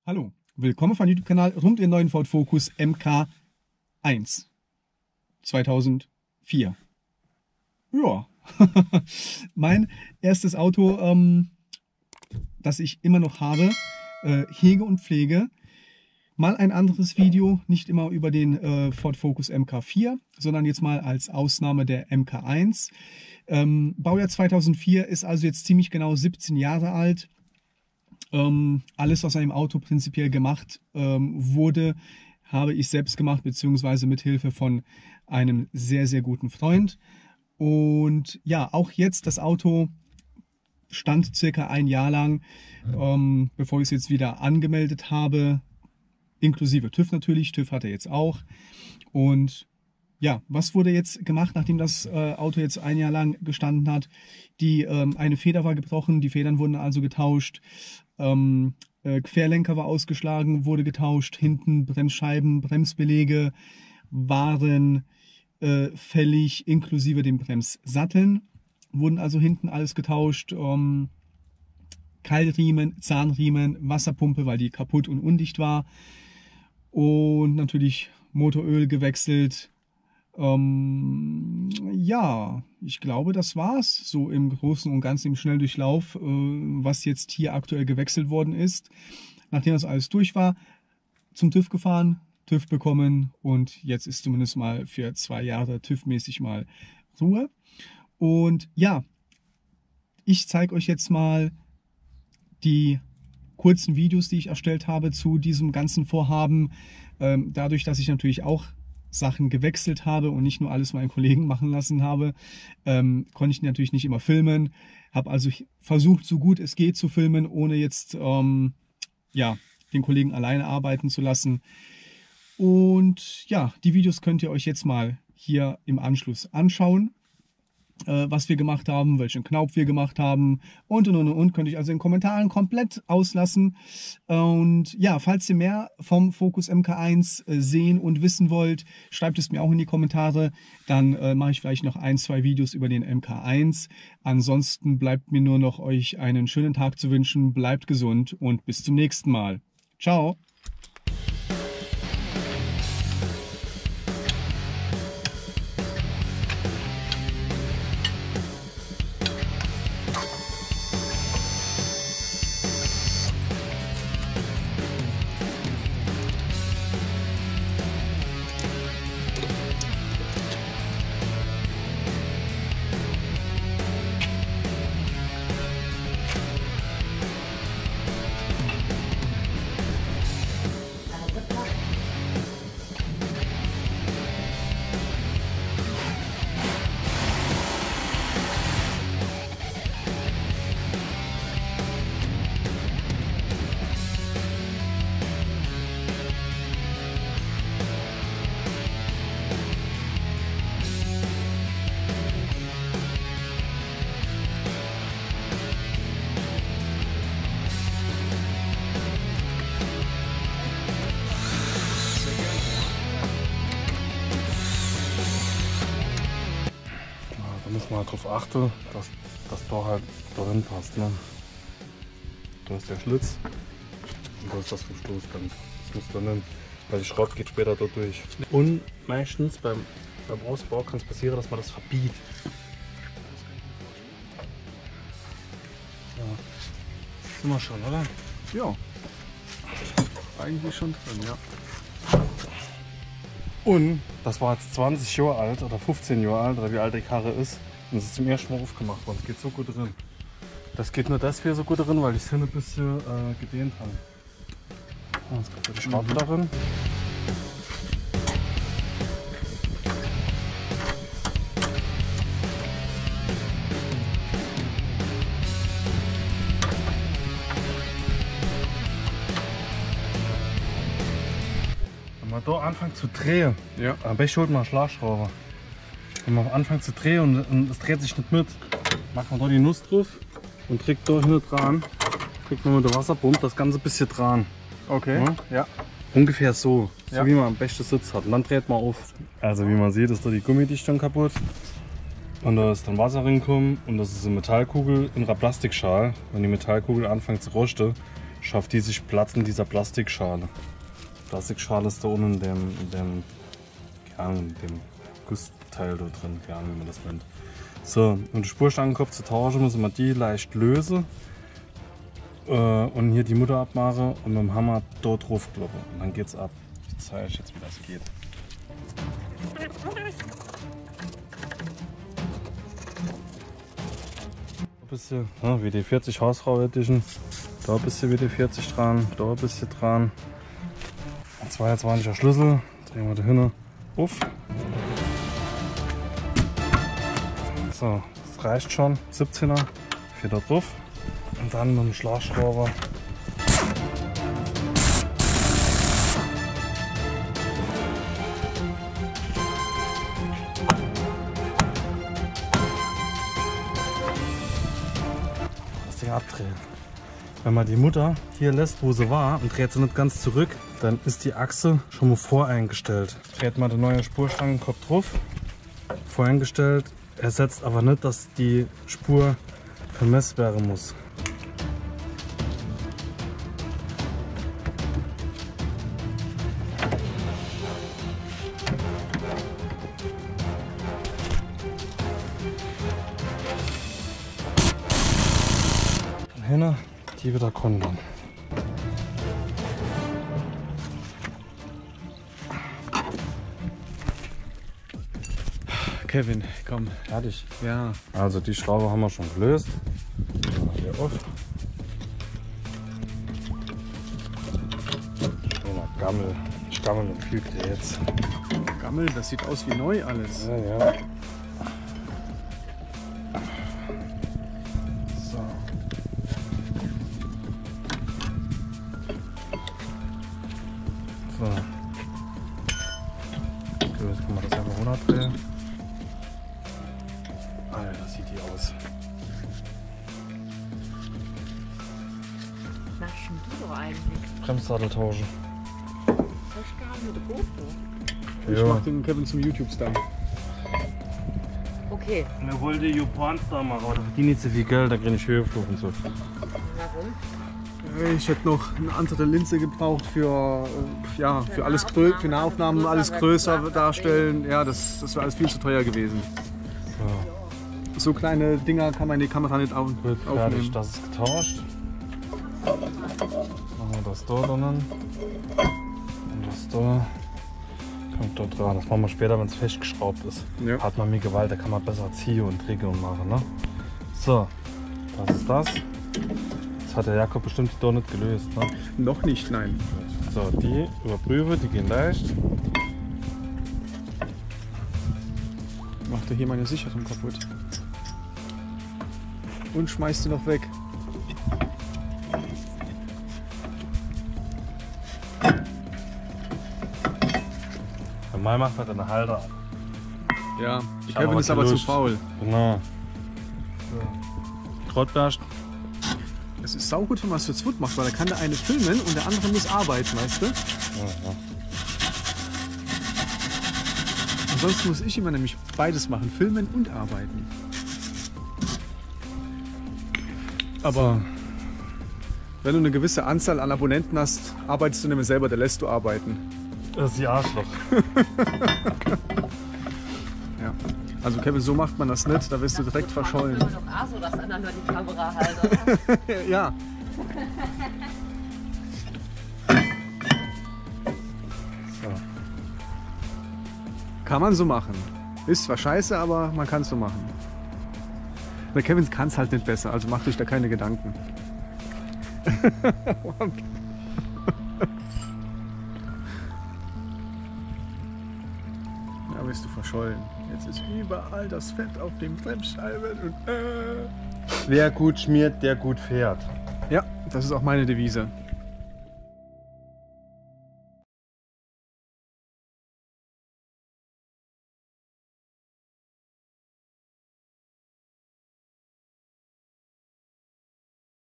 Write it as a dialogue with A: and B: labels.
A: Hallo, willkommen auf meinem YouTube-Kanal rund um den neuen Ford Focus MK1 2004. Ja, mein erstes Auto, das ich immer noch habe, hege und pflege. Mal ein anderes Video, nicht immer über den Ford Focus MK4, sondern jetzt mal als Ausnahme der MK1. Baujahr 2004, ist also jetzt ziemlich genau 17 Jahre alt. Alles, was an dem Auto prinzipiell gemacht wurde, habe ich selbst gemacht, beziehungsweise mit Hilfe von einem sehr, sehr guten Freund. Und ja, auch jetzt das Auto stand circa ein Jahr lang, bevor ich es jetzt wieder angemeldet habe, inklusive TÜV natürlich. TÜV hat er jetzt auch. Und ja, was wurde jetzt gemacht, nachdem das Auto jetzt ein Jahr lang gestanden hat? Eine Feder war gebrochen, die Federn wurden also getauscht. Querlenker war ausgeschlagen, wurde getauscht. Hinten Bremsscheiben, Bremsbeläge waren fällig, inklusive den Bremssatteln. Wurden also hinten alles getauscht. Keilriemen, Zahnriemen, Wasserpumpe, weil die kaputt und undicht war. Und natürlich Motoröl gewechselt. Ja, ich glaube, das war's so im Großen und Ganzen im Schnelldurchlauf, was jetzt hier aktuell gewechselt worden ist. Nachdem das alles durch war, zum TÜV gefahren, TÜV bekommen und jetzt ist zumindest mal für 2 Jahre TÜV-mäßig mal Ruhe. Und ja, ich zeige euch jetzt mal die kurzen Videos, die ich erstellt habe zu diesem ganzen Vorhaben. Dadurch, dass ich natürlich auch Sachen gewechselt habe und nicht nur alles meinen Kollegen machen lassen habe, konnte ich natürlich nicht immer filmen. Habe also versucht, so gut es geht zu filmen, ohne jetzt ja, den Kollegen alleine arbeiten zu lassen. Und ja, die Videos könnt ihr euch jetzt mal hier im Anschluss anschauen, was wir gemacht haben, welchen Knauf wir gemacht haben und. Könnt ihr also in den Kommentaren komplett auslassen. Und ja, falls ihr mehr vom Focus MK1 sehen und wissen wollt, schreibt es mir auch in die Kommentare. Dann mache ich vielleicht noch 1, 2 Videos über den MK1. Ansonsten bleibt mir nur noch euch einen schönen Tag zu wünschen. Bleibt gesund und bis zum nächsten Mal. Ciao!
B: Da muss man halt darauf achten, dass das da halt darin passt. Ne? Da ist der Schlitz und da ist das Verschlussband. Das muss da nehmen, weil die Schrott geht später da durch. Und meistens beim Ausbau kann es passieren, dass man das verbiegt. Ja. Sind wir schon, oder?
A: Ja, eigentlich schon drin, ja.
B: Und das war jetzt 20 Jahre alt oder 15 Jahre alt oder wie alt die Karre ist. Und es ist zum ersten Mal aufgemacht worden. Es geht so gut drin. Das geht nur deswegen so gut drin, weil ich es hier ein bisschen gedehnt habe. Jetzt kommt die Schraube darin. Wenn man da anfängt zu drehen,
A: Ja.
B: am besten holt man eine Schlagschraube. Wenn man anfängt zu drehen und es dreht sich nicht mit, macht man da die Nuss drauf und trägt da hinten dran, kriegt man mit der Wasserpumpe das Ganze ein bisschen dran.
A: Okay.
B: Ja. Ungefähr so,
A: Ja.
B: wie man am besten Sitz hat. Und dann dreht man auf. Also wie man sieht, ist da die Gummidichtung kaputt. Und da ist dann Wasser reingekommen und das ist eine Metallkugel in einer Plastikschale. Wenn die Metallkugel anfängt zu rosten, schafft die sich Platz in dieser Plastikschale. Die Plastikschale ist da unten in dem Gussteil da drin, keine Ahnung, wie man das nennt. So, um den Spurstangenkopf zu tauschen, müssen wir die leicht lösen und hier die Mutter abmachen und mit dem Hammer dort drauf kloppen. Und dann geht's ab. Ich zeige euch jetzt, wie das geht. Ein bisschen WD-40 Hausfrau Edition. Da ein bisschen WD-40 dran, da ein bisschen dran. 22er Schlüssel, drehen wir da hinten auf. So, das reicht schon. 17er, 4 da drauf. Und dann mit dem Schlagschrauber. Das Ding abdrehen. Wenn man die Mutter hier lässt, wo sie war, und dreht sie nicht ganz zurück, dann ist die Achse schon mal voreingestellt. Dreht man den neuen Spurstangenkopf drauf, voreingestellt, ersetzt aber nicht, dass die Spur vermessen werden muss. Von hinten die wieder kontern.
A: Kevin, komm.
B: Fertig.
A: Ja.
B: Also die Schraube haben wir schon gelöst. Hier auf. Schöner Gammel. Gammel und fügt ihr jetzt.
A: Gammel, das sieht aus wie neu alles.
B: Ja, ja. So. So. So, jetzt können wir das einfach runterdrehen. Alter, sieht die aus.
C: Was machst du doch eigentlich?
B: Bremssattel tauschen.
C: Was hast du gerade mit der GoPro?
A: Ich mach den Kevin zum YouTube-Star.
C: Okay,
B: Wir wollten Japan-Star machen, aber da verdiene ich nicht so viel Geld, da kriege ich Höhenflug und so.
C: warum?
A: Ich hätte noch eine andere Linse gebraucht für, für alles für Nahaufnahmen, alles größer darstellen. Ja, das wäre alles viel zu teuer gewesen.
B: So,
A: So kleine Dinger kann man in die Kamera nicht
B: gut, fertig,
A: aufnehmen.
B: das ist getauscht. Machen wir das da dann. Und das da. Kommt dort dran. Das machen wir später, wenn es festgeschraubt ist.
A: Ja.
B: Hat man mehr Gewalt, da kann man besser ziehen und drehen und machen. Ne? So, das ist das. Jetzt hat der Jakob bestimmt die da nicht gelöst. Ne?
A: Noch nicht, nein.
B: So, die überprüfe, die gehen leicht.
A: Macht er hier meine Sicherung kaputt. Und schmeißt die noch weg.
B: Normal macht man dann einen Halter ab.
A: Ja,
B: Ich
A: Kevin
B: hab
A: ist
B: aber
A: aber zu
B: gelöst.
A: faul.
B: Genau. Trottberst.
A: Es ist saugut, wenn man es zu zweit macht, weil da kann der eine filmen und der andere muss arbeiten, weißt du?
B: Ja, ja.
A: Ansonsten muss ich immer nämlich beides machen, filmen und arbeiten. Aber wenn du eine gewisse Anzahl an Abonnenten hast, arbeitest du nicht mehr selber, der lässt du arbeiten.
B: Das ist die Arschloch.
A: Ja. Also Kevin, so macht man das nicht, da wirst du direkt verschollen.
C: Das ist doch auch so, dass einer nur die Kamera hält.
A: Ja.
B: So.
A: Kann man so machen. Ist zwar scheiße, aber man kann es so machen. Der Kevin kann es halt nicht besser, also macht euch da keine Gedanken. Ja, bist du verschollen. Jetzt ist überall das Fett auf den Bremsscheiben und
B: Wer gut schmiert, der gut fährt.
A: Ja, das ist auch meine Devise.